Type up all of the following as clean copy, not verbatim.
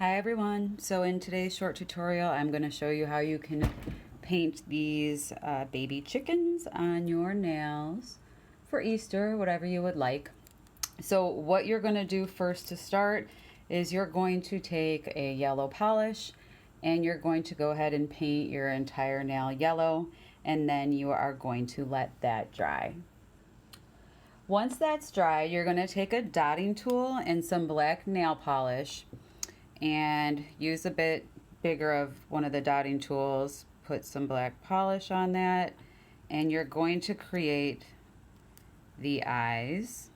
Hi everyone. So in today's short tutorial, I'm going to show you how you can paint these baby chickens on your nails for Easter, whatever you would like. So what you're going to do first to start is you're going to take a yellow polish and you're going to go ahead and paint your entire nail yellow, and then you are going to let that dry. Once that's dry, you're going to take a dotting tool and some black nail polish and use a bit bigger of one of the dotting tools, put some black polish on that, and you're going to create the eyes.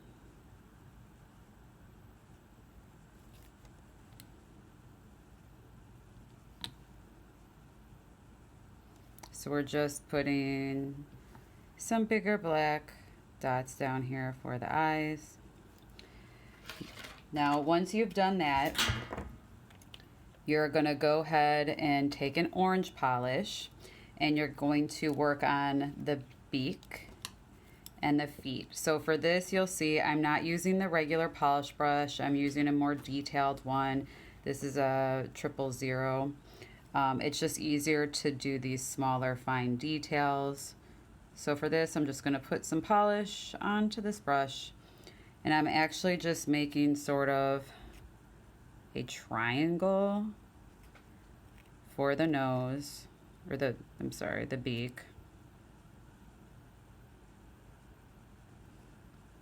So we're just putting some bigger black dots down here for the eyes. Now once you've done that, you're going to go ahead and take an orange polish and you're going to work on the beak and the feet. So for this, you'll see I'm not using the regular polish brush. I'm using a more detailed one. This is a 000. It's just easier to do these smaller fine details. So for this, I'm just going to put some polish onto this brush, and I'm actually just making sort of a triangle for the nose, or the beak.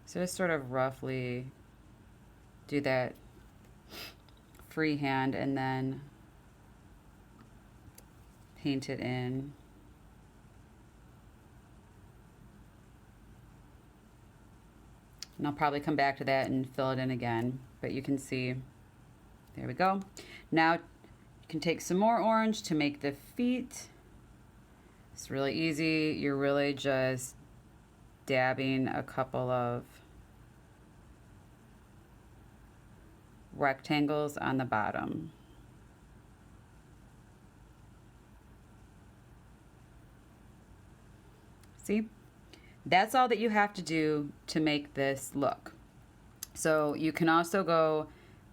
So just sort of roughly do that freehand and then paint it in. And I'll probably come back to that and fill it in again, but you can see, there we go. Now you can take some more orange to make the feet. It's really easy. You're really just dabbing a couple of rectangles on the bottom. See? That's all that you have to do to make this look. So you can also go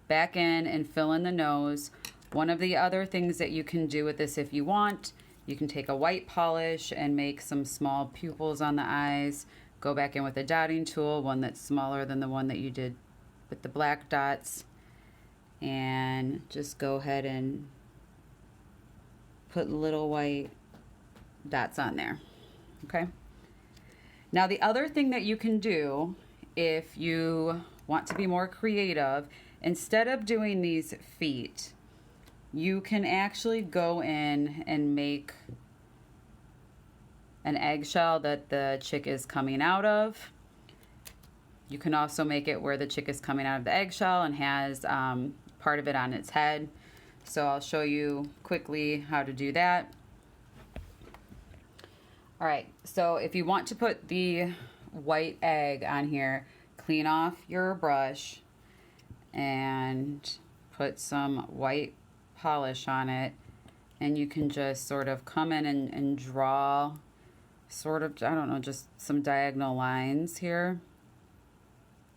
back in and fill in the nose. One of the other things that you can do with this, if you want, you can take a white polish and make some small pupils on the eyes. Go back in with a dotting tool, one that's smaller than the one that you did with the black dots, and just go ahead and put little white dots on there. Okay? Now the other thing that you can do if you want to be more creative, instead of doing these feet, you can actually go in and make an eggshell that the chick is coming out of. You can also make it where the chick is coming out of the eggshell and has part of it on its head. So I'll show you quickly how to do that. All right, so if you want to put the white egg on here, clean off your brush and put some white polish on it, and you can just sort of come in and draw sort of, I don't know, just some diagonal lines here.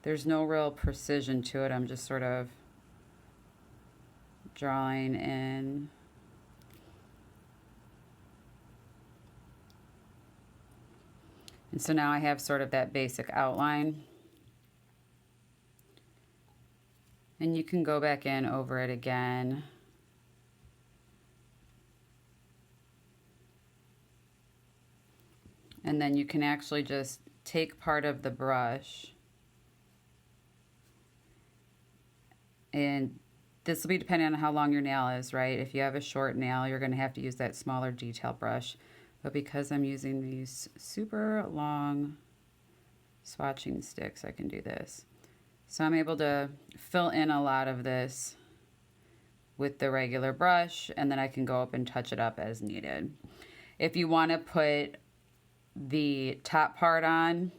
There's no real precision to it. I'm just sort of drawing in. And so now I have sort of that basic outline. And you can go back in over it again. And then you can actually just take part of the brush, and this will be depending on how long your nail is, right? If you have a short nail, you're going to have to use that smaller detail brush. But because I'm using these super long swatching sticks, I can do this. So I'm able to fill in a lot of this with the regular brush, and then I can go up and touch it up as needed. If you want to put the top part on,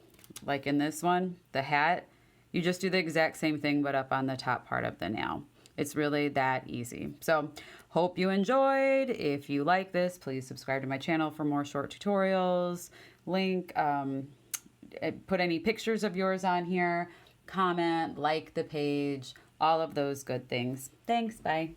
like in this one, the hat, you just do the exact same thing but up on the top part of the nail. It's really that easy. So hope you enjoyed. If you like this, please subscribe to my channel for more short tutorials. Put any pictures of yours on here, comment, like the page, all of those good things. Thanks, bye.